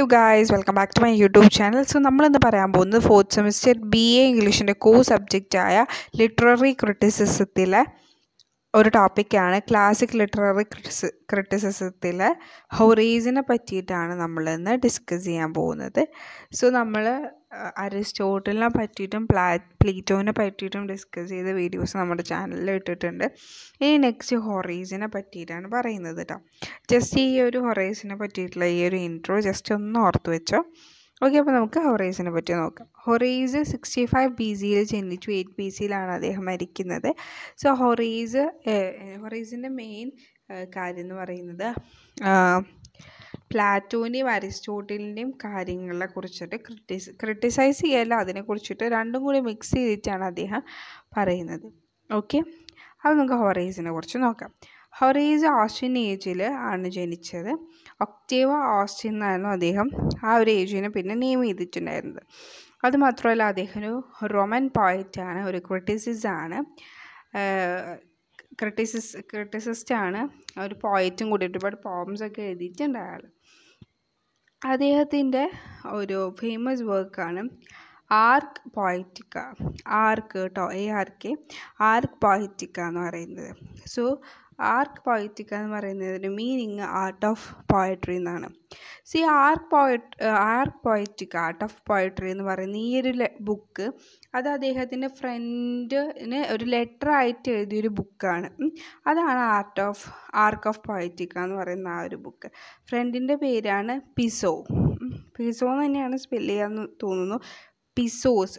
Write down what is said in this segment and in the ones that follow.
guys, welcome back to my YouTube channel. So, നമ്മൾ ഇന്ന് പറയാൻ പോകുന്നത് ഫോർത്ത് സെമിസ്റ്റർ BA ഇംഗ്ലീഷിൻ്റെ കോ സബ്ജക്റ്റായ ലിറ്റററി ക്രിറ്റിസിസത്തിലെ ഒരു ടോപ്പിക്കാണ്. ക്ലാസിക് ലിറ്റററി ക്രിറ്റിസിസത്തിലെ ഹൊറേസിനെ പറ്റിയിട്ടാണ് നമ്മൾ ഇന്ന് ഡിസ്കസ് ചെയ്യാൻ പോകുന്നത്. സോ നമ്മൾ അരിസ്റ്റോട്ടലിനെ പറ്റിയിട്ടും പ്ലീറ്റോനെ പറ്റിയിട്ടും ഡിസ്കസ് ചെയ്ത വീഡിയോസ് നമ്മുടെ ചാനലിൽ ഇട്ടിട്ടുണ്ട്. ഇനി നെക്സ്റ്റ് ഹൊറേസിനെ പറ്റിയിട്ടാണ് പറയുന്നത് കേട്ടോ. ജസ്റ്റ് ഈ ഒരു ഹൊറേസിനെ പറ്റിയിട്ടുള്ള ഈ ഒരു ഇൻട്രോ ജസ്റ്റ് ഒന്ന് ഓർത്ത് വെച്ചോ. ഓക്കെ, അപ്പോൾ നമുക്ക് ഹൊറേസിനെ പറ്റി നോക്കാം. ഹൊറേസ് 65 BC ജനിച്ചു. 8 BC അദ്ദേഹം മരിക്കുന്നത്. സോ ഹൊറേസിൻ്റെ മെയിൻ കാര്യം എന്ന് പറയുന്നത് പ്ലാറ്റോൻ്റെയും അരിസ്റ്റോട്ടലിൻ്റെയും കാര്യങ്ങളെ കുറിച്ചിട്ട് ക്രിട്ടിസൈസ് ചെയ്യല്ല, അതിനെക്കുറിച്ചിട്ട് രണ്ടും കൂടി മിക്സ് ചെയ്തിട്ടാണ് അദ്ദേഹം പറയുന്നത്. ഓക്കെ, അപ്പോൾ നമുക്ക് ഹൊറേസിനെ കുറിച്ച് നോക്കാം. ഹൊറേസ് ഓസ്റ്റിൻ ഏജിൽ ആണ് ജനിച്ചത്. ഒക്ടേവ ഓസ്റ്റിൻ എന്നായിരുന്നു അദ്ദേഹം ആ ഒരു ഏജിനെ പിന്നെ നെയിം ചെയ്തിട്ടുണ്ടായിരുന്നത്. അതുമാത്രമല്ല അദ്ദേഹം ഒരു റോമൻ പോയറ്റാണ്, ഒരു ക്രിട്ടിസിസ്റ്റാണ്, ഒരു പോയറ്റും കൂടി ഒരുപാട് പോംസൊക്കെ എഴുതിയിട്ടുണ്ട് അയാൾ. അദ്ദേഹത്തിൻ്റെ ഒരു ഫേമസ് വർക്കാണ് ആർക്ക് പോയറ്റിക്ക. ആർക്ക് കേട്ടോ, ആർക്ക് പോയറ്റിക്ക എന്ന് പറയുന്നത്. സോ ആർക്ക് പോയറ്റിക്ക എന്ന് പറയുന്നതിൻ്റെ മീനിങ് ആർട്ട് ഓഫ് പോയട്രി എന്നാണ്. See Ars Poetica, art of poetry എന്ന് പറയുന്ന ഈ ഒരു ബുക്ക് അത് അദ്ദേഹത്തിൻ്റെ ഫ്രണ്ടിന് ഒരു ലെറ്റർ ആയിട്ട് എഴുതിയൊരു ബുക്കാണ്. അതാണ് ആർക്ക് ഓഫ് പോയറ്റിക്ക എന്ന് പറയുന്ന ആ ഒരു ബുക്ക്. ഫ്രണ്ടിൻ്റെ പേരാണ് പിസോ എന്ന് തന്നെയാണ് സ്പെല്ല് ചെയ്യാമെന്ന് തോന്നുന്നു. പിസോസ്,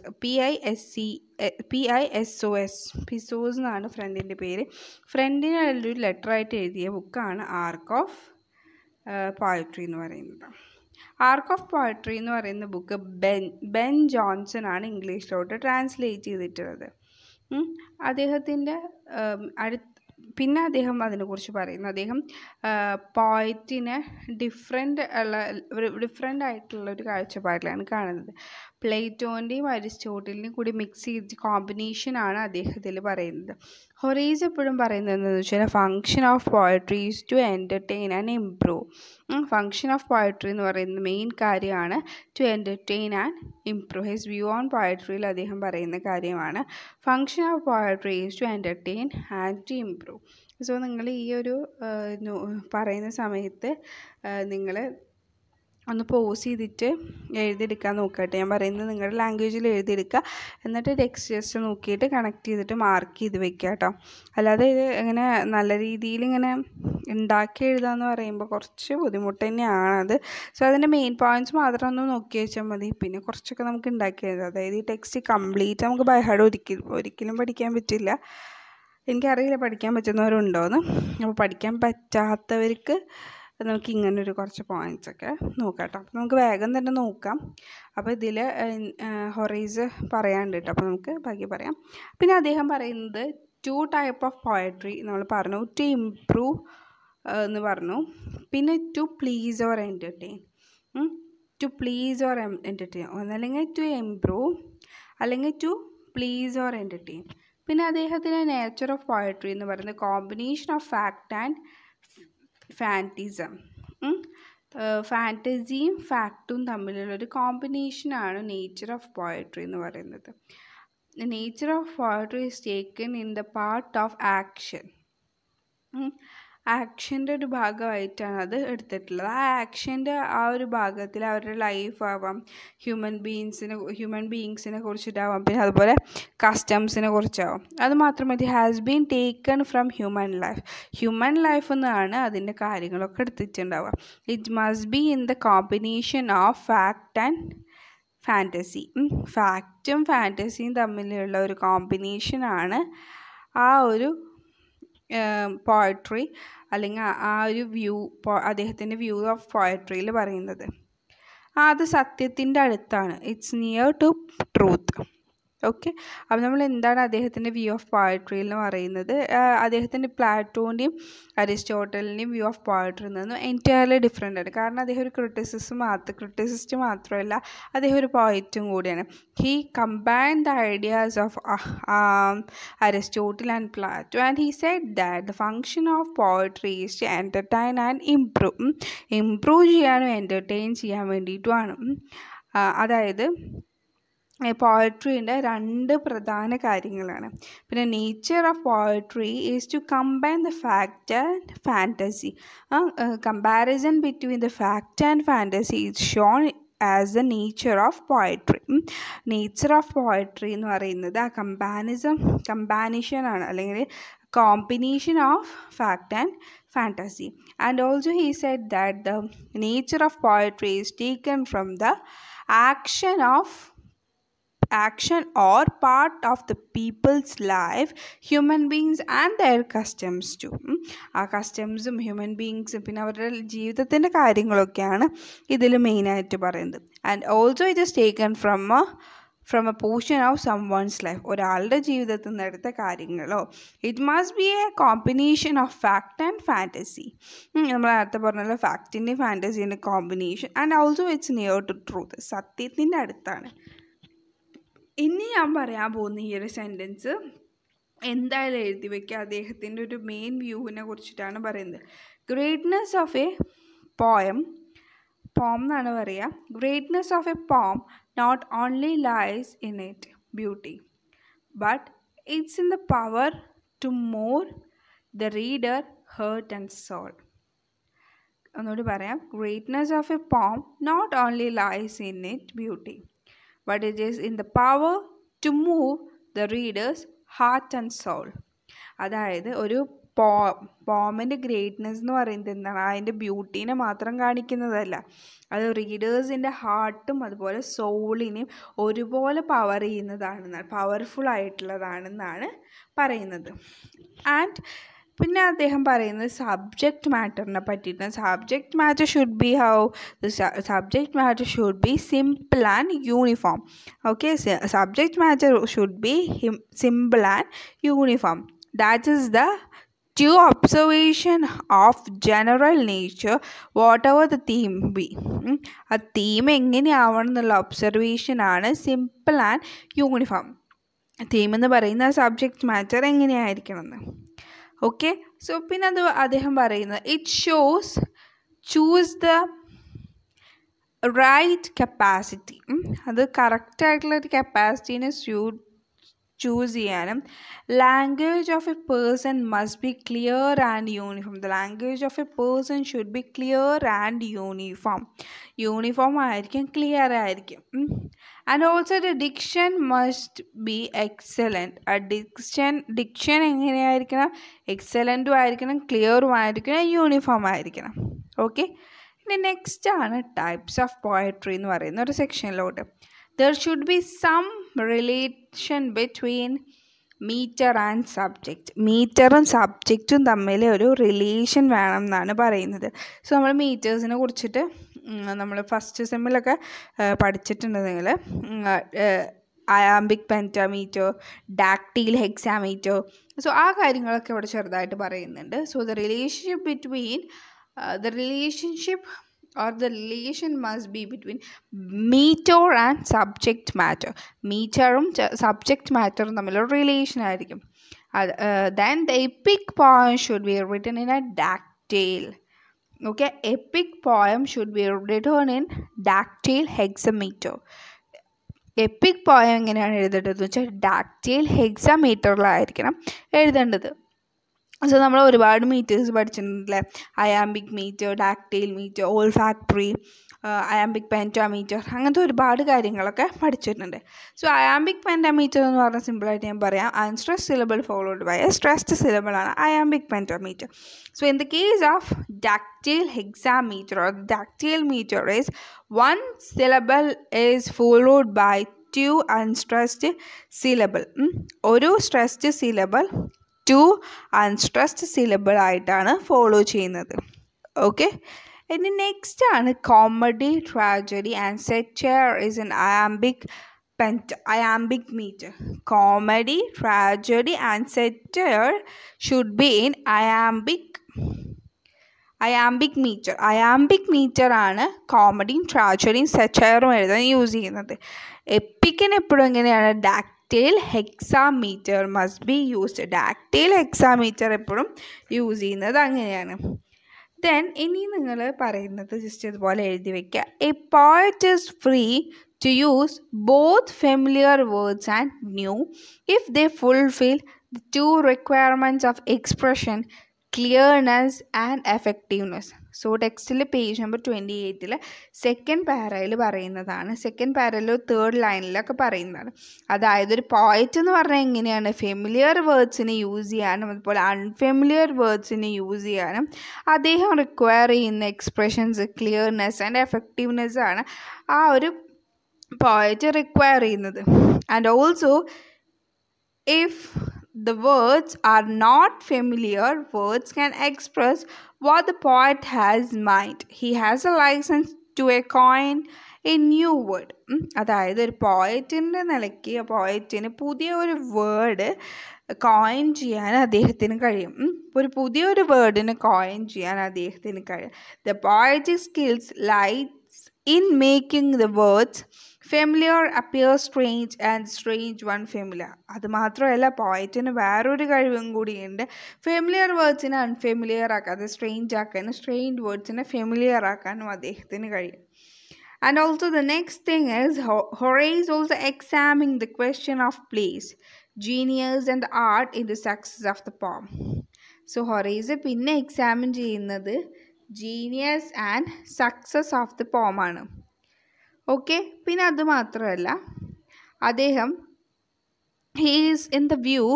PISOS, പിസോസ് എന്നാണ് ഫ്രണ്ടിൻ്റെ പേര്. ഫ്രണ്ടിന് ഒരു ലെറ്ററായിട്ട് എഴുതിയ ബുക്കാണ് ആർക്ക് ഓഫ് പോയട്രി എന്ന് പറയുന്നത്. ആർക്ക് ഓഫ് പോയട്രി എന്ന് പറയുന്ന ബുക്ക് ബെൻ ജോൺസൺ ആണ് ഇംഗ്ലീഷിലോട്ട് ട്രാൻസ്ലേറ്റ് ചെയ്തിട്ടുള്ളത്. അദ്ദേഹത്തിൻ്റെ പിന്നെ അദ്ദേഹം അതിനെക്കുറിച്ച് പറയുന്നു. അദ്ദേഹം പോയറ്റിനെ ഡിഫറെൻ്റ് ആയിട്ടുള്ള ഒരു കാഴ്ചപ്പാടിലാണ് കാണുന്നത്. പ്ലേറ്റോൻ്റെയും അരിസ്റ്റോട്ടലിനെയും കൂടി മിക്സ് ചെയ്ത് കോമ്പിനേഷനാണ് അദ്ദേഹത്തിൽ പറയുന്നത്. ഹൊറേസ് എപ്പോഴും പറയുന്നത് എന്താണെന്ന് വെച്ചാൽ function of poetry is to entertain and improve. Function of poetry എന്ന് പറയുന്ന മെയിൻ കാര്യമാണ് to entertain and improve. His view on പോയട്രിയിൽ അദ്ദേഹം പറയുന്ന കാര്യമാണ് function of poetry is to entertain and to improve. So നിങ്ങൾ ഈ ഒരു പറയുന്ന സമയത്ത് നിങ്ങൾ ഒന്ന് പോസ് ചെയ്തിട്ട് എഴുതിയെടുക്കാൻ നോക്കട്ടെ. ഞാൻ പറയുന്നത് നിങ്ങളുടെ ലാംഗ്വേജിൽ എഴുതിയെടുക്കുക, എന്നിട്ട് ടെക്സ്റ്റ് ജസ്റ്റ് നോക്കിയിട്ട് കണക്ട് ചെയ്തിട്ട് മാർക്ക് ചെയ്ത് വെക്കുക കേട്ടോ. അല്ലാതെ ഇത് ഇങ്ങനെ നല്ല രീതിയിൽ ഇങ്ങനെ ഉണ്ടാക്കി എഴുതാമെന്ന് പറയുമ്പോൾ കുറച്ച് ബുദ്ധിമുട്ട് തന്നെയാണത്. സോ അതിൻ്റെ മെയിൻ പോയിൻറ്റ്സ് മാത്രം ഒന്ന് നോക്കി വെച്ചാൽ മതി. പിന്നെ കുറച്ചൊക്കെ നമുക്ക് ഉണ്ടാക്കി എഴുതാം. അതായത് ഈ ടെക്സ്റ്റ് കംപ്ലീറ്റ് നമുക്ക് ബൈ ഹാർഡ് ഒരിക്കലും പഠിക്കാൻ പറ്റില്ല. എനിക്കറിയില്ല പഠിക്കാൻ പറ്റുന്നവരുണ്ടോയെന്ന്. അപ്പോൾ പഠിക്കാൻ പറ്റാത്തവർക്ക് നമുക്ക് ഇങ്ങനൊരു കുറച്ച് പോയിൻറ്റ്സൊക്കെ നോക്കാം കേട്ടോ. അപ്പോൾ നമുക്ക് വേഗം തന്നെ നോക്കാം. അപ്പോൾ ഇതിൽ ഹൊറേസ് പറയാണ്ട് കേട്ടോ. അപ്പോൾ നമുക്ക് ബാക്കി പറയാം. പിന്നെ അദ്ദേഹം പറയുന്നത് 2 ടൈപ്പ് ഓഫ് പോയട്രി നമ്മൾ പറഞ്ഞു. ടു ഇംപ്രൂവ് എന്ന് പറഞ്ഞു, പിന്നെ ടു പ്ലീസ് ഓർ എൻ്റർടൈൻ. ഒന്നല്ലെങ്കിൽ ടു ഇംപ്രൂവ് അല്ലെങ്കിൽ ടു പ്ലീസ് ഓർ എൻ്റർടൈൻ. പിന്നെ അദ്ദേഹത്തിൻ്റെ നേച്ചർ ഓഫ് പോയട്രി എന്ന് പറയുന്നത് combination of fact and phantasm. ഫാൻറ്റസിയും ഫാക്റ്റും തമ്മിലുള്ളൊരു കോമ്പിനേഷനാണ് നേച്ചർ ഓഫ് പോയട്രി എന്ന് പറയുന്നത്. Nature of poetry is taken in the part of action. ആക്ഷൻ്റെ ഒരു ഭാഗമായിട്ടാണ് അത് എടുത്തിട്ടുള്ളത്. ആ ആക്ഷൻ്റെ ആ ഒരു ഭാഗത്തിൽ അവരുടെ ലൈഫ് ആവാം, ഹ്യൂമൻ ബീയിങ്സിനെ കുറിച്ചിട്ടാവാം, പിന്നെ അതുപോലെ കസ്റ്റംസിനെ കുറിച്ചാവാം. അതുമാത്രമല്ല ഇത് has been taken from human life എന്നാണ് അതിൻ്റെ കാര്യങ്ങളൊക്കെ എടുത്തിട്ടുണ്ടാവുക. It must be in the combination of fact and fantasy. ഫാക്റ്റും ഫാൻറ്റസിയും തമ്മിലുള്ള ഒരു കോമ്പിനേഷനാണ് ആ ഒരു പോയട്രി അല്ലെങ്കിൽ ആ ഒരു അദ്ദേഹത്തിൻ്റെ വ്യൂ ഓഫ് പോയട്രിയിൽ പറയുന്നത്. അത് സത്യത്തിൻ്റെ അടുത്താണ്. It's near to truth. Okay, അപ്പോൾ നമ്മൾ എന്താണ് അദ്ദേഹത്തിൻ്റെ വ്യൂ ഓഫ് പോയട്രി എന്ന് പറയുന്നത്? അദ്ദേഹത്തിൻ്റെ പ്ലാറ്റോൻ്റെയും അരിസ്റ്റോട്ടലിൻ്റെയും വ്യൂ ഓഫ് പോയട്രി നിന്ന് എൻറ്റയർലി ഡിഫറെൻ്റ് ആണ്. കാരണം അദ്ദേഹം ഒരു ക്രിട്ടിസിസ്റ്റ് മാത്രമല്ല, അദ്ദേഹം ഒരു പോയറ്റും കൂടിയാണ്. He combined the ideas of Aristotle and Plato, and he said that the function of poetry is to entertain and improve ചെയ്യാനും എൻ്റർടൈൻ ചെയ്യാൻ വേണ്ടിയിട്ടുമാണ്. അതായത് പോയട്രീൻ്റെ 2 പ്രധാന കാര്യങ്ങളാണ്. പിന്നെ nature of poetry is to combine the fact and fantasy. Comparison between the fact and fantasy is shown as the nature of poetry. Nature of poetry എന്ന് പറയുന്നത് ആ കമ്പാനിഷനാണ്, അല്ലെങ്കിൽ combination of fact and fantasy. And also he said that the nature of poetry is taken from the action or part of the people's life, human beings and their customs too. ആ കസ്റ്റംസും human ബീങ്സും പിന്നെ അവരുടെ ജീവിതത്തിൻ്റെ കാര്യങ്ങളൊക്കെയാണ് ഇതിൽ മെയിനായിട്ട് പറയുന്നത്. And also it is taken from a portion of some one's life. ഒരാളുടെ ജീവിതത്തിൽ നിന്ന് എടുത്ത കാര്യങ്ങളോ. It must be a combination of fact and fantasy. നമ്മൾ നേരത്തെ പറഞ്ഞല്ലോ, ഫാക്റ്റിൻ്റെയും ഫാൻറ്റസീൻ്റെ combination. And also it's near to truth. സത്യത്തിൻ്റെ അടുത്താണ്. ഇനി ഞാൻ പറയാൻ പോകുന്ന ഈ ഒരു സെൻറ്റൻസ് എന്തായാലും എഴുതി വയ്ക്കുക. അദ്ദേഹത്തിൻ്റെ ഒരു മെയിൻ വ്യൂവിനെ കുറിച്ചിട്ടാണ് പറയുന്നത്. ഗ്രേറ്റ്നെസ് ഓഫ് എ പോം എന്നാണ് പറയുക. ഗ്രേറ്റ്നെസ് ഓഫ് എ പോം not only lies in its beauty, but it's in the power to move the reader heart and soul. ഒന്നുകൂടി പറയാം. Greatness of a poem not only lies in its beauty, but it is in the power to move the reader's heart and soul. അതായത് ഒരു പോമിൻ്റെ greatness എന്ന് പറയുന്നത് എന്താണ്? അതിൻ്റെ ബ്യൂട്ടീനെ മാത്രം കാണിക്കുന്നതല്ല, അത് റീഡേഴ്സിൻ്റെ ഹാർട്ടും അതുപോലെ സോളിനെയും ഒരുപോലെ പവർഫുൾ ആയിട്ടുള്ളതാണെന്നാണ് പറയുന്നത്. ആൻഡ് പിന്നെ അദ്ദേഹം പറയുന്നത് സബ്ജക്റ്റ് മാറ്ററിനെ പറ്റിയിട്ടാണ്. Subject matter should be simple and uniform. Okay, subject matter should be simple and uniform. That is the due observation of general nature, whatever the theme be. ആ തീം എങ്ങനെയാവണം എന്നുള്ള ഒബ്സർവേഷനാണ് simple and uniform. Theme എന്ന് പറയുന്ന subject matter എങ്ങനെയായിരിക്കണം എന്ന്. Okay, so പിന്നെ അത് അദ്ദേഹം പറയുന്നത് it choose the right capacity. അത് കറക്റ്റായിട്ടുള്ളൊരു കപ്പാസിറ്റീനെ ചൂസ് ചെയ്യാനും. Language of a person must be clear and uniform. The language of a person should be clear and uniform ആയിരിക്കും, ക്ലിയർ ആയിരിക്കും. And also the diction must be excellent. ആ diction എങ്ങനെയായിരിക്കണം? എക്സലൻറ്റും ആയിരിക്കണം, ക്ലിയറും ആയിരിക്കണം, യൂണിഫോം ആയിരിക്കണം. ഓക്കെ, ഇനി നെക്സ്റ്റ് ആണ് ടൈപ്സ് ഓഫ് പോയട്രി എന്ന് പറയുന്ന ഒരു സെക്ഷനിലോട്ട്. There should be some relation between meter and subject. മീറ്ററും സബ്ജക്റ്റും തമ്മിൽ ഒരു റിലേഷൻ വേണം എന്നാണ് പറയുന്നത്. സോ നമ്മൾ മീറ്റേഴ്സിനെ കുറിച്ചിട്ട് നമ്മൾ ഫസ്റ്റ് സെമ്മിലൊക്കെ പഠിച്ചിട്ടുണ്ട്. നിങ്ങൾ അയാംബിക് പെൻറ്റാമീറ്റർ, ഡാക്ടൈൽ ഹെക്സാമീറ്റർ, സോ ആ കാര്യങ്ങളൊക്കെ ഇവിടെ ചെറുതായിട്ട് പറയുന്നുണ്ട്. So the relation must be between meter and subject matter. മീറ്ററും സബ്ജക്റ്റ് മാറ്ററും തമ്മിലൊരു റിലേഷൻ ആയിരിക്കും. Then the epic poem should be written in a dactyl. Okay, epic poem should be written in dactyl hexameter. Epic poem എങ്ങനെയാണ് എഴുതേണ്ടതെന്ന് വെച്ചാൽ dactyl ഹെക്സാമീറ്ററിലായിരിക്കണം എഴുതേണ്ടത്. So നമ്മൾ ഒരുപാട് മീറ്റേഴ്സ് പഠിച്ചിട്ടുണ്ടല്ലേ. Iambic metre, dactyl metre, olfactory, iambic pentameter, അങ്ങനത്തെ ഒരുപാട് കാര്യങ്ങളൊക്കെ പഠിച്ചിട്ടുണ്ട്. സോ അയാംബിക് പെൻറ്റാമീറ്റർ എന്ന് പറഞ്ഞാൽ സിമ്പിളായിട്ട് ഞാൻ പറയാം, unstressed syllable followed by a stressed സിലബിളാണ് iambic pentameter. So in the case of dactyl hexameter or dactyl meter is one syllable is followed by two unstressed syllable. ഒരു സ്ട്രെസ്ഡ് സിലബിൾ 2 അൺസ്ട്രെസ്ഡ് സിലബിൾ ആയിട്ടാണ് follow ചെയ്യുന്നത്. Okay, ഇനി next ആണ് comedy, tragedy and satire is an iambic iambic meter. Comedy, tragedy and satire should be in iambic meter. Iambic meter ആണ് കോമഡിയും ട്രാജഡിയും സറ്റയറും എഴുതാൻ use ചെയ്യുന്നത്. എപ്പിക്കിന് എപ്പോഴും എങ്ങനെയാണ് ഡാക്റ്റൈൽ ഹെക്സാമീറ്റർ മസ്റ്റ് ബി യൂസ്ഡ്. ഡാക്റ്റൈൽ ഹെക്സാമീറ്റർ എപ്പോഴും യൂസ് ചെയ്യുന്നത് അങ്ങനെയാണ്. ദെൻ ഇനി നിങ്ങൾ പറയുന്നത് ജസ്റ്റ് ഇതുപോലെ എഴുതി വയ്ക്കുക. A poet is free to use both familiar words and new if they fulfill the two requirements of expression, clearness and effectiveness. So ടെക്സ്റ്റിൽ പേജ് നമ്പർ 28 സെക്കൻഡ് പാരയിൽ പറയുന്നതാണ്. സെക്കൻഡ് പാരയിൽ തേർഡ് ലൈനിലൊക്കെ പറയുന്നതാണ്. അതായത് ഒരു പോയറ്റ് എന്ന് പറഞ്ഞാൽ എങ്ങനെയാണ് ഫെമിലിയർ വേർഡ്സിനെ യൂസ് ചെയ്യാനും അതുപോലെ അൺഫെമിലിയർ വേർഡ്സിനെ യൂസ് ചെയ്യാനും അദ്ദേഹം റിക്വയർ ചെയ്യുന്ന എക്സ്പ്രഷൻസ്, ക്ലിയർനെസ് ആൻഡ് എഫക്റ്റീവ്നെസ് ആണ് ആ ഒരു പോയറ്റ് റിക്വയർ ചെയ്യുന്നത്. And also if the words are not familiar, words can express what the poet has in mind. He has a license to coin a new word. അതായത് ഒരു പോയറ്റിൻ്റെ നിലയ്ക്ക് പോയറ്റിന് പുതിയ ഒരു word coin ചെയ്യാൻ അദ്ദേഹത്തിന് കഴിയും. ഒരു പുതിയൊരു വേർഡിന് കോയിൻ ചെയ്യാൻ അദ്ദേഹത്തിന് കഴിയും. The poetic skills lies in making the words familiar appear strange and strange one familiar. അത് മാത്രമല്ല പോയറ്റിന് വേറൊരു കഴിവും കൂടിയുണ്ട്. ഫെമിലിയർ വേർഡ്സിനെ അൺഫെമിലിയർ ആക്കാതെ സ്ട്രേഞ്ച് ആക്കാനും സ്ട്രേഞ്ച് വേർഡ്സിനെ ഫെമിലിയർ ആക്കാനും അദ്ദേഹത്തിന് കഴിയും. And also the next thing is Horace also examining the question of place, genius and the art in the success of the poem. So Horace പിന്നെ എക്സാമിൻ ചെയ്യുന്നത് genius and success of the poem ആണ്. Okay, പിന്നെ അത് മാത്രമല്ല അദ്ദേഹം he is in the view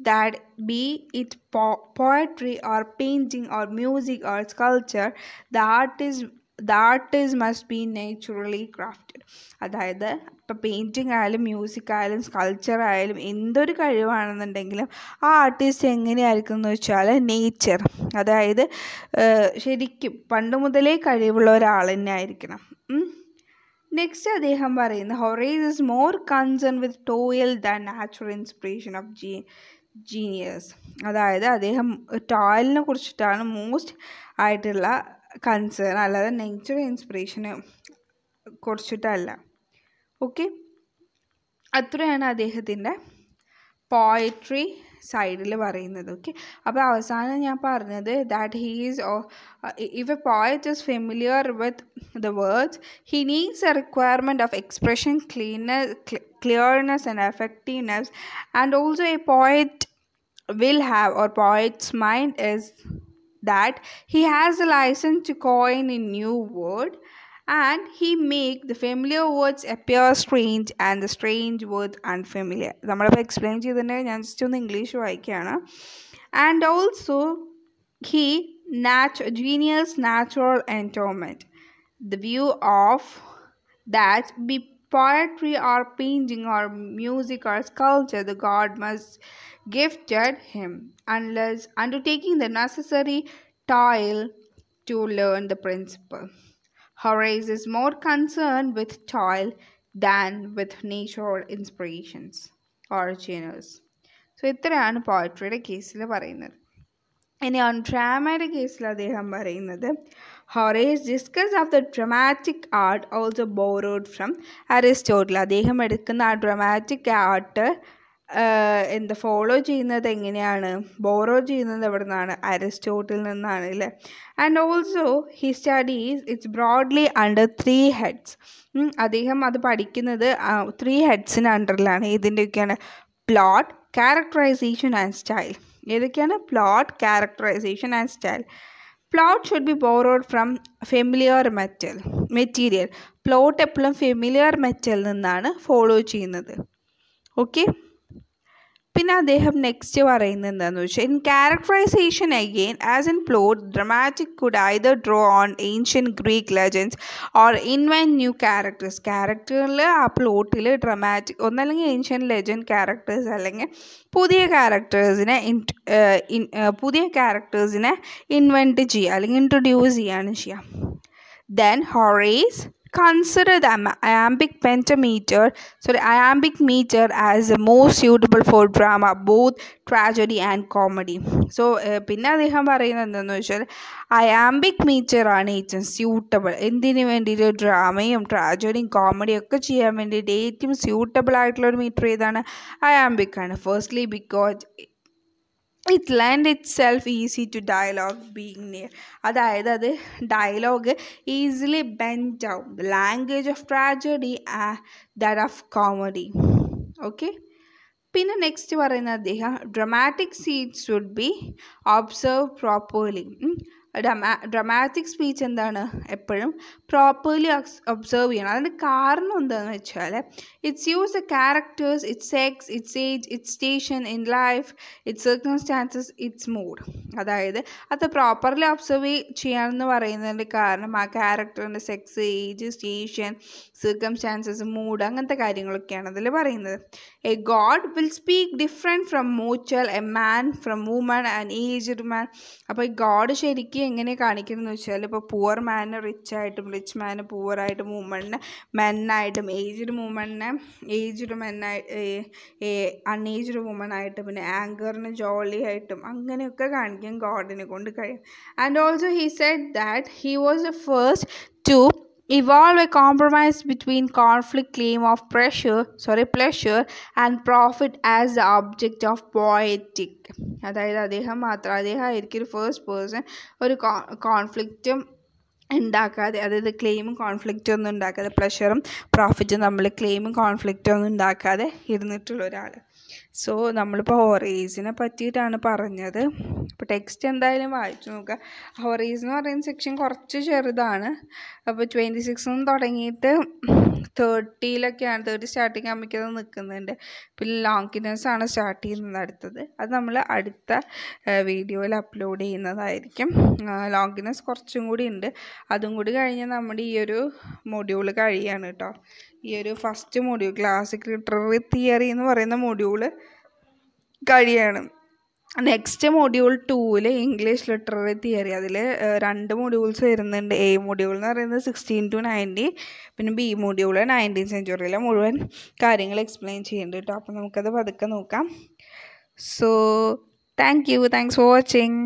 that be it poetry or painting or music or sculpture, the artist must be naturally crafted. അതായത് ഇപ്പോൾ painting ആയാലും മ്യൂസിക് ആയാലും സ്കൾപ്ചർ ആയാലും എന്തൊരു കഴിവാണെന്നുണ്ടെങ്കിലും ആ ആർട്ടിസ്റ്റ് എങ്ങനെയായിരിക്കും എന്ന് വെച്ചാൽ നേച്ചർ, അതായത് ശരിക്കും പണ്ട് മുതലേ കഴിവുള്ള ഒരാൾ തന്നെ ആയിരിക്കണം. നെക്സ്റ്റ് അദ്ദേഹം പറയുന്നത് Horace is more concern with ടോയിൽ than natural inspiration of genius. അതായത് അദ്ദേഹം ടോയിലിനെ കുറിച്ചിട്ടാണ് മോസ്റ്റ് ആയിട്ടുള്ള കൺസേൺ, അല്ലാതെ നേച്ചുറൽ ഇൻസ്പിറേഷനെ കുറിച്ചിട്ടല്ല. ഓക്കെ, അത്രയാണ് അദ്ദേഹത്തിൻ്റെ പോയട്രി സൈഡിൽ പറയുന്നത്. ഓക്കെ, അപ്പോൾ അവസാനം ഞാൻ പറഞ്ഞത് that he is if A poet is familiar with the words, he needs a requirement of expression, clearness and effectiveness. And also a poet will have, or poet's mind is that he has a license to coin a new word and he make the familiar words appear strange and the strange words unfamiliar. നമ്മളിപ്പോൾ explain ചെയ്തിട്ടുണ്ടെങ്കിൽ ഞാൻ just ഒന്ന് English വായിക്കുകയാണ്. And also he genius natural endowment. The view of that be poetry or painting or music or sculpture the god must gifted him unless undertaking the necessary toil to learn the principle. Horace is more concerned with toil than with natural inspirations or genius. So ഇത്രയാണ് പോയട്രിയുടെ കേസിൽ പറയുന്നത്. ഇനി on ഡ്രാമയുടെ കേസിൽ അദ്ദേഹം പറയുന്നത് Horace discuss of the dramatic art also borrowed from Aristotle. അദ്ദേഹം എടുക്കുന്ന ആ ഡ്രാമാറ്റിക് ആർട്ട് എന്ത് ഫോളോ ചെയ്യുന്നത് എങ്ങനെയാണ്, ബോറോ ചെയ്യുന്നത് എവിടെ നിന്നാണ്, അരിസ്റ്റോട്ടിൽ നിന്നാണ് അല്ലേ. And also he studies its broadly under 3 heads. അദ്ദേഹം അത് പഠിക്കുന്നത് 3 headsന് അണ്ടറിലാണ്. ഇതിൻ്റെയൊക്കെയാണ് പ്ലോട്ട്, ക്യാരക്ടറൈസേഷൻ ആൻഡ് സ്റ്റൈൽ. ഏതൊക്കെയാണ്? Plot, characterisation and style. Plot should be borrowed from familiar material. Plot എപ്പോഴും ഫെമിലിയർ മെറ്റൽ നിന്നാണ് ഫോളോ ചെയ്യുന്നത്. ഓക്കെ, പിന്നെ അദ്ദേഹം നെക്സ്റ്റ് പറയുന്നത് എന്താണെന്ന് വെച്ചാൽ in characterisation again as in plot dramatic could either draw on ancient Greek legends or invent new characters. ക്യാരക്ടറിൽ ആ പ്ലോട്ടിൽ ഡ്രമാറ്റിക് ഒന്നല്ലെങ്കിൽ ഏൻഷ്യൻ ലെജൻഡ് ക്യാരക്ടേഴ്സ് അല്ലെങ്കിൽ പുതിയ ക്യാരക്ടേഴ്സിനെ ഇൻവെൻറ്റ് ചെയ്യുക അല്ലെങ്കിൽ ഇൻട്രൊഡ്യൂസ് ചെയ്യുകയാണ് ചെയ്യുക. Then Horace consider the iambic meter as the most suitable for drama, both tragedy and comedy. So പിന്നെ അദ്ദേഹം പറയുന്നത് എന്താണെന്ന് വെച്ചാൽ അയാംബിക് മീറ്റർ ആണ് ഏറ്റവും സ്യൂട്ടബിൾ എന്തിനു വേണ്ടിയിട്ട് ഡ്രാമയും ട്രാജഡിയും കോമഡിയും ഒക്കെ ചെയ്യാൻ വേണ്ടിയിട്ട് ഏറ്റവും സ്യൂട്ടബിൾ ആയിട്ടുള്ള ഒരു മീറ്റർ ഏതാണ് അയാംബിക് ആണ്. Firstly because it lend itself easy to dialogue being near. അതായത് അത് ഡയലോഗ് ഈസിലി ബെൻഡ് ആവും. The language of tragedy that of comedy. Okay, പിന്നെ നെക്സ്റ്റ് പറയുന്നത് അദ്ദേഹം dramatic scenes should be observe properly. Dramatic speech എന്താണ് എപ്പോഴും properly observe ചെയ്യണം. അതിൻ്റെ കാരണം എന്താണെന്ന് വെച്ചാൽ its use the characters, its sex, its age, its station in life, its circumstances, its mood. അതായത് അത് പ്രോപ്പർലി ഒബ്സർവ് ചെയ്യാമെന്ന് പറയുന്നതിൻ്റെ കാരണം ആ ക്യാരക്ടറിൻ്റെ sex, age, station, circumstances, mood അങ്ങനത്തെ കാര്യങ്ങളൊക്കെയാണ് അതിൽ പറയുന്നത്. A god will speak different from mortal, a man from woman, and aged man. അപ്പോൾ ഈ ഗോഡ് ശരിക്കും എങ്ങനെ കാണിക്കണമെന്ന് വെച്ചാൽ ഇപ്പോൾ പുവർ മാന് റിച്ച് ആയിട്ടും റിച്ച് മാന് പുവറായിട്ടും വുമണിനെ മെന്നായിട്ടും ഏജ്ഡ് അൺഏജ്ഡ് വുമണായിട്ടും പിന്നെ ആങ്കറിന് ജോളി ആയിട്ടും അങ്ങനെയൊക്കെ കാണിക്കാൻ ഗോഡിനെ കൊണ്ട് കഴിയും. And also he said that he was the first to evolve a compromise between conflict claim of pleasure and profit as the object of poetic. അതായത് അദ്ദേഹമായിരിക്കും ഒരു ഫസ്റ്റ് പേഴ്സൺ ഒരു കോൺഫ്ലിക്റ്റും ഉണ്ടാക്കാതെ, അതായത് ക്ലെയിമും കോൺഫ്ലിക്റ്റും ഒന്നും ഉണ്ടാക്കാതെ, പ്ലഷറും പ്രോഫിറ്റും നമ്മൾ ക്ലെയിമും കോൺഫ്ലിക്റ്റും ഒന്നും ഉണ്ടാക്കാതെ ഇരുന്നിട്ടുള്ള ഒരാൾ. സോ നമ്മളിപ്പോൾ ഹൊറേസിനെ പറ്റിയിട്ടാണ് പറഞ്ഞത്. അപ്പോൾ ടെക്സ്റ്റ് എന്തായാലും വായിച്ചു നോക്കുക. ഹൊറേസ് എന്ന് പറയുന്ന സെക്ഷൻ കുറച്ച് ചെറുതാണ്. അപ്പോൾ 26 തുടങ്ങിയിട്ട് 30 സ്റ്റാർട്ടിങ് ആകുമ്പോഴേക്കും അത് നിൽക്കുന്നുണ്ട്. പിന്നെ ലോങ്കിനെസ് ആണ് സ്റ്റാർട്ട് ചെയ്യുന്നത് അടുത്തത്. അത് നമ്മൾ അടുത്ത വീഡിയോയിൽ അപ്ലോഡ് ചെയ്യുന്നതായിരിക്കും. ലോങ്കിനെസ് കുറച്ചും കൂടി ഉണ്ട്. അതും കൂടി കഴിഞ്ഞാൽ നമ്മുടെ ഈ ഒരു മൊഡ്യൂൾ കഴിയാണ് കേട്ടോ. ഈ ഒരു first module classic literary theory എന്ന് പറയുന്ന മൊഡ്യൂൾ കഴിയാണ്. Next module 2 English literary theory. അതിൽ 2 മൊഡ്യൂൾസ് വരുന്നുണ്ട്. എ മൊഡ്യൂൾ എന്ന് പറയുന്നത് 16 to 90, പിന്നെ ബി മൊഡ്യൂൾ 19th സെഞ്ച്വറിയിലെ മുഴുവൻ കാര്യങ്ങൾ എക്സ്പ്ലെയിൻ ചെയ്യുന്നുണ്ട് കേട്ടോ. അപ്പോൾ നമുക്കത് പതുക്കെ നോക്കാം. So thanks for watching.